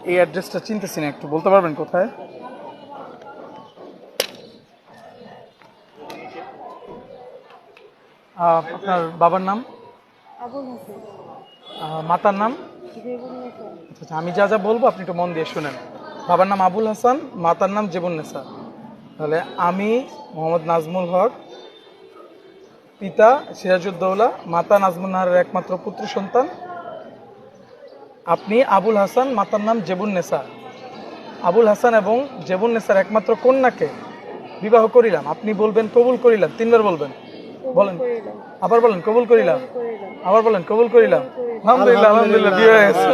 এই অ্যাড্রেসটা চিনতেছি না, একটু বলতে পারবেন কোথায়? আপনার বাবার নাম? আবুল হোসেন। মাতার নাম? জেবুন্নেসা। আচ্ছা, আমি যা যা বলবো আপনি একটু মন দিয়ে শুনেন। বাবার নাম আবুল হাসান, মাতার নাম জেবুন্নেসা। তাহলে আমি মোহাম্মদ নাজমুল হক, পিতা সিরাজউদ্দৌলা, মাতা নাজমুন নাহারের একমাত্র পুত্র সন্তান। আপনি আবুল হাসান, মাতার নাম জেবুন্নেসা। আবুল হাসান এবং জেবুন্নেসার একমাত্র কন্যাকে বিবাহ করিলাম। আপনি বলবেন কবুল করিলাম, 3বার বলবেন। বলেন, আবার বলেন কবুল করিলাম, আবার বলেন কবুল করিলাম। আলহামদুলিল্লাহ, আলহামদুলিল্লাহ, বিয়ে হয়ে গেছে।